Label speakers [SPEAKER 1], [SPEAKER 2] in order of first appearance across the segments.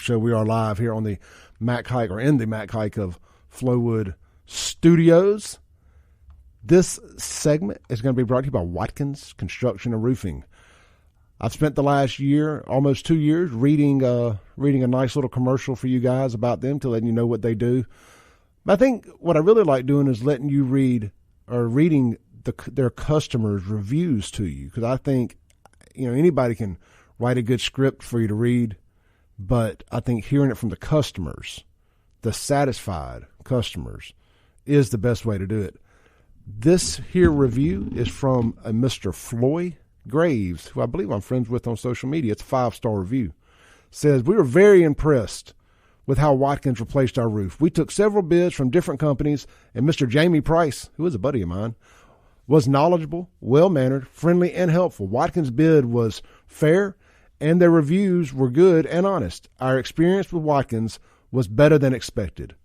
[SPEAKER 1] show. We are live here on the Mac Hike, or in the Mac Hike of Flowood Studios. This segment is going to be brought to you by Watkins Construction and Roofing. I've spent the last year, almost 2 years, reading a nice little commercial for you guys about them to let you know what they do. But I think what I really like doing is letting you reading their customers' reviews to you, because I think anybody can write a good script for you to read. But I think hearing it from the customers, the satisfied customers, is the best way to do it. This here review is from a Mr. Floyd Graves, who I believe I'm friends with on social media. It's a 5-star review. Says, we were very impressed with how Watkins replaced our roof. We took several bids from different companies, and Mr. Jamie Price, who is a buddy of mine, was knowledgeable, well-mannered, friendly, and helpful. Watkins' bid was fair, and their reviews were good and honest. Our experience with Watkins was better than expected.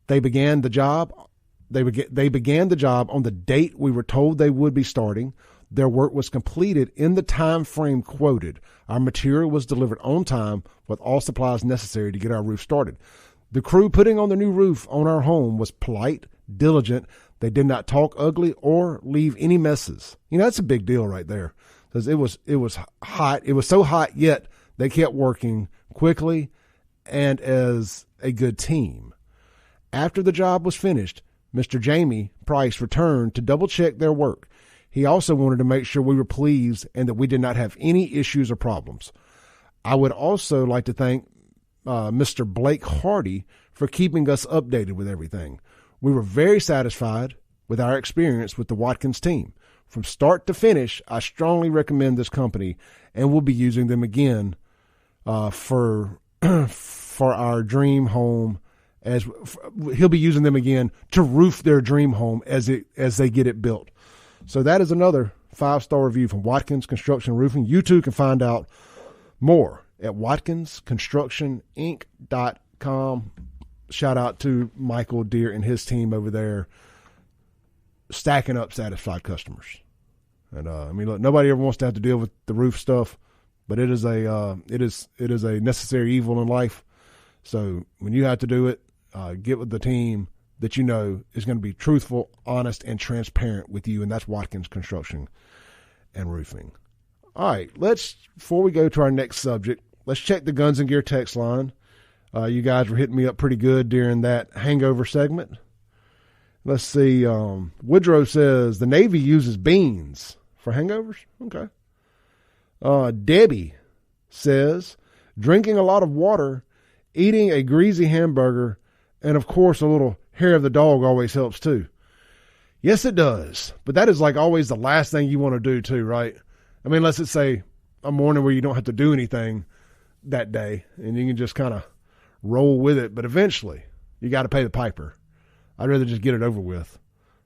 [SPEAKER 1] They began the job on the date we were told they would be starting. Their work was completed in the time frame quoted. Our material was delivered on time with all supplies necessary to get our roof started. The crew putting on the new roof on our home was polite, diligent. They did not talk ugly or leave any messes. That's a big deal right there. Because it was hot. It was so hot, yet they kept working quickly and as a good team. After the job was finished, Mr. Jamie Price returned to double-check their work. He also wanted to make sure we were pleased and that we did not have any issues or problems. I would also like to thank Mr. Blake Hardy for keeping us updated with everything. We were very satisfied with our experience with the Watkins team. From start to finish, I strongly recommend this company, and we'll be using them again for our dream home. He'll be using them again to roof their dream home as they get it built. So that is another 5-star review from Watkins Construction Roofing. You too can find out more at WatkinsConstructionInc.com. Shout out to Michael Deere and his team over there, stacking up satisfied customers. And look, nobody ever wants to have to deal with the roof stuff, but it is a necessary evil in life. So when you have to do it, get with the team that you know is going to be truthful, honest, and transparent with you, and that's Watkins Construction and Roofing. All right, before we go to our next subject, let's check the Guns and Gear text line. You guys were hitting me up pretty good during that hangover segment. Let's see. Woodrow says the Navy uses beans for hangovers. Okay. Debbie says drinking a lot of water, eating a greasy hamburger, and of course a little hair of the dog always helps too. Yes, it does. But that is like always the last thing you want to do too, right? I mean, unless it's say a morning where you don't have to do anything that day and you can just kind of roll with it. But eventually you got to pay the piper. I'd rather just get it over with.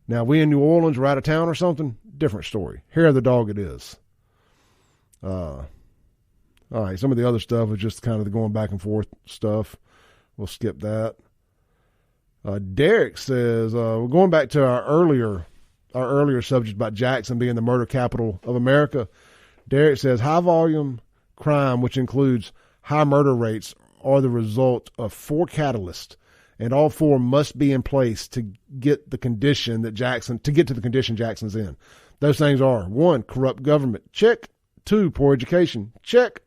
[SPEAKER 1] Now, we in New Orleans or out of town or something, different story. Hair of the dog it is. All right, some of the other stuff is just kind of the going back and forth stuff. We'll skip that. Derek says, we're going back to our earlier subject about Jackson being the murder capital of America. Derek says, high volume crime, which includes high murder rates, are the result of 4 catalysts. And all 4 must be in place to get to the condition Jackson's in. Those things are 1, corrupt government, check. 2, poor education, check.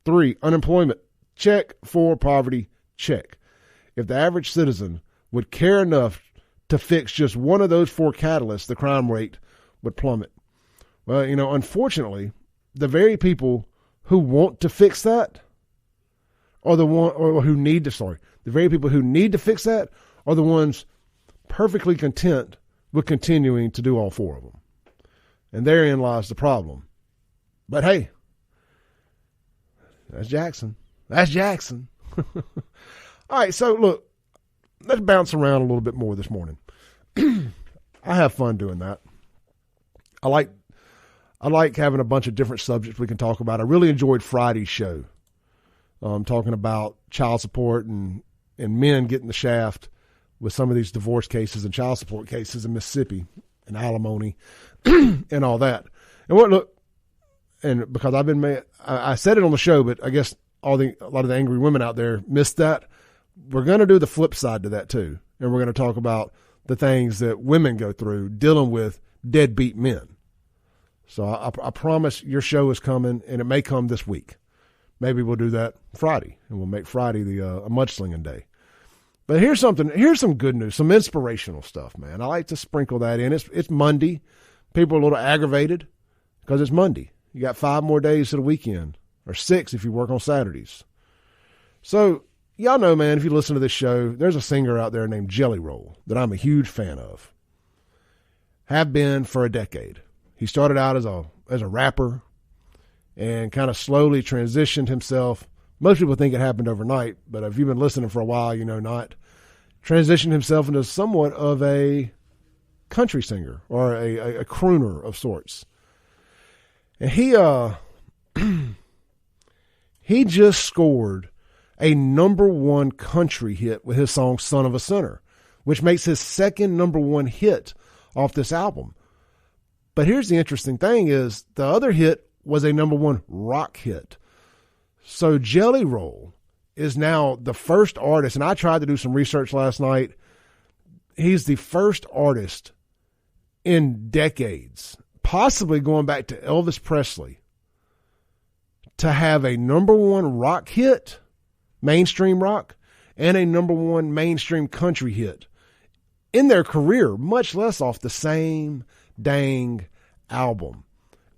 [SPEAKER 1] 3, unemployment, check. 4, poverty, check. If the average citizen would care enough to fix just one of those 4 catalysts, the crime rate would plummet. Well, unfortunately, the very people who want to fix that are the very people who need to fix that are the ones perfectly content with continuing to do all 4 of them. And therein lies the problem. But hey, that's Jackson. All right, so look, let's bounce around a little bit more this morning. I have fun doing that. I like having a bunch of different subjects we can talk about. I really enjoyed Friday's show, talking about child support and men getting the shaft with some of these divorce cases and child support cases in Mississippi and alimony and all that. And because I said it on the show, but I guess a lot of the angry women out there missed that. We're going to do the flip side to that too. And we're going to talk about the things that women go through dealing with deadbeat men. So I promise your show is coming, and it may come this week. Maybe we'll do that Friday, and we'll make Friday a mudslinging day. But here's some good news, some inspirational stuff, man. I like to sprinkle that in. It's Monday. People are a little aggravated because it's Monday. You got 5 more days to the weekend, or 6 if you work on Saturdays. So y'all know, man, if you listen to this show, there's a singer out there named Jelly Roll that I'm a huge fan of. Have been for a decade. He started out as a rapper and kind of slowly transitioned himself. Most people think it happened overnight, but if you've been listening for a while, you know not. Transitioned himself into somewhat of a country singer or a crooner of sorts. And he just scored a #1 country hit with his song Son of a Sinner, which makes his second #1 hit off this album. But here's the interesting thing is the other hit was a #1 rock hit. So Jelly Roll is now the first artist, and I tried to do some research last night. He's the first artist in decades, possibly going back to Elvis Presley, to have a #1 rock hit, mainstream rock, and a #1 mainstream country hit in their career, much less off the same dang album.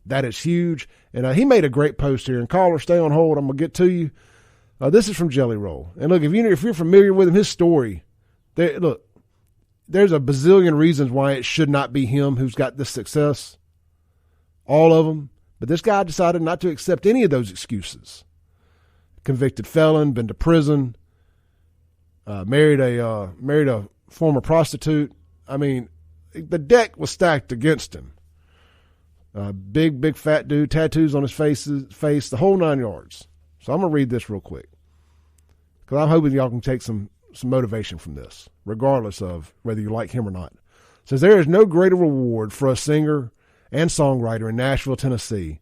[SPEAKER 1] That is huge. And he made a great post here. And caller, stay on hold. I'm going to get to you. This is from Jelly Roll. And look, if you're familiar with him, his story, there's a bazillion reasons why it should not be him who's got this success. All of them. But this guy decided not to accept any of those excuses. Convicted felon, been to prison, married a former prostitute. I mean, the deck was stacked against him. Big fat dude, tattoos on his face, the whole 9 yards. So I'm going to read this real quick because I'm hoping y'all can take some motivation from this, regardless of whether you like him or not. It says, there is no greater reward for a singer and songwriter in Nashville, Tennessee,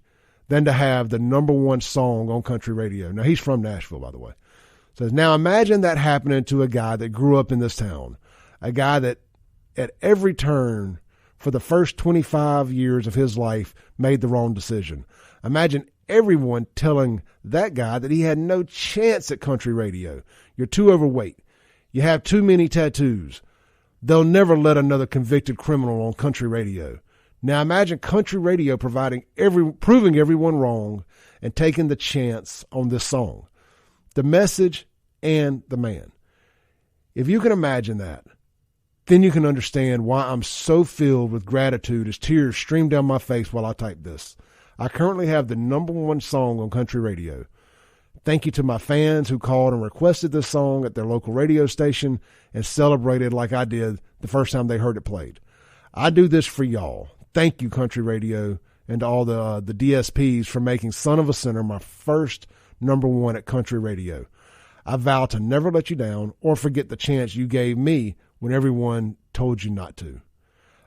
[SPEAKER 1] than to have the #1 song on country radio. Now, he's from Nashville, by the way. It says, now imagine that happening to a guy that grew up in this town, a guy that at every turn for the first 25 years of his life made the wrong decision. Imagine everyone telling that guy that he had no chance at country radio. You're too overweight. You have too many tattoos. They'll never let another convicted criminal on country radio. Now imagine country radio proving everyone wrong and taking the chance on this song. The message and the man. If you can imagine that, then you can understand why I'm so filled with gratitude as tears stream down my face while I type this. I currently have the #1 song on country radio. Thank you to my fans who called and requested this song at their local radio station and celebrated like I did the first time they heard it played. I do this for y'all. Thank you, country radio, and to all the DSPs for making Son of a Sinner my first #1 at country radio. I vow to never let you down or forget the chance you gave me when everyone told you not to.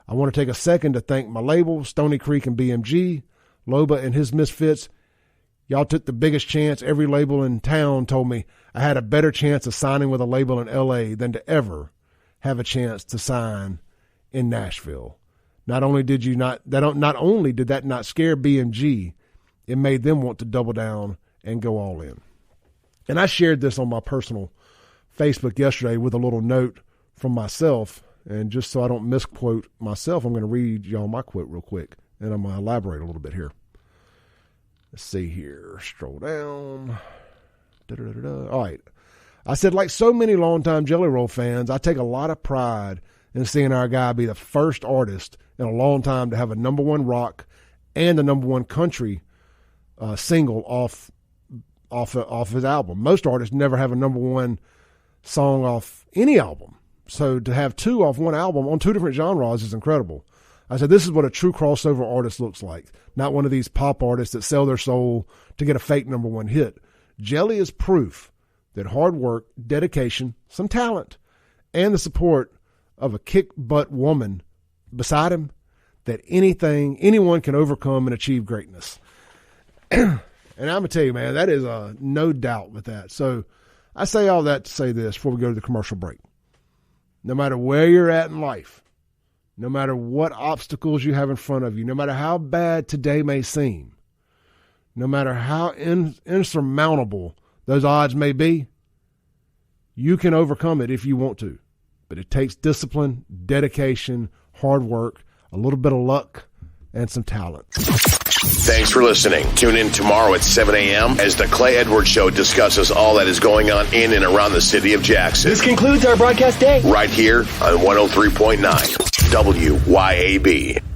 [SPEAKER 1] I want to take a second to thank my label, Stony Creek and BMG, Loba and his Misfits. Y'all took the biggest chance. Every label in town told me I had a better chance of signing with a label in LA than to ever have a chance to sign in Nashville. Not only did that not scare BMG, it made them want to double down and go all in. And I shared this on my personal Facebook yesterday with a little note from myself, and just so I don't misquote myself, I'm going to read y'all my quote real quick, and I'm going to elaborate a little bit here. Let's see here. Scroll down. All right. I said, like so many longtime Jelly Roll fans, I take a lot of pride in seeing our guy be the first artist in a long time to have a #1 rock and a #1 country single off his album. Most artists never have a #1 song off any album. So to have 2 off one album on 2 different genres is incredible. I said, this is what a true crossover artist looks like. Not one of these pop artists that sell their soul to get a fake #1 hit. Jelly is proof that hard work, dedication, some talent, and the support of a kick-butt woman beside him, that anyone can overcome and achieve greatness. And And I'm going to tell you, man, that is no doubt with that. So I say all that to say this before we go to the commercial break. No matter where you're at in life, no matter what obstacles you have in front of you, no matter how bad today may seem, no matter how insurmountable those odds may be, you can overcome it if you want to. But it takes discipline, dedication, hard work, a little bit of luck, and some talent.
[SPEAKER 2] Thanks for listening. Tune in tomorrow at 7 a.m. as the Clay Edwards Show discusses all that is going on in and around the city of Jackson.
[SPEAKER 3] This concludes our broadcast day.
[SPEAKER 2] Right here on 103.9 WYAB.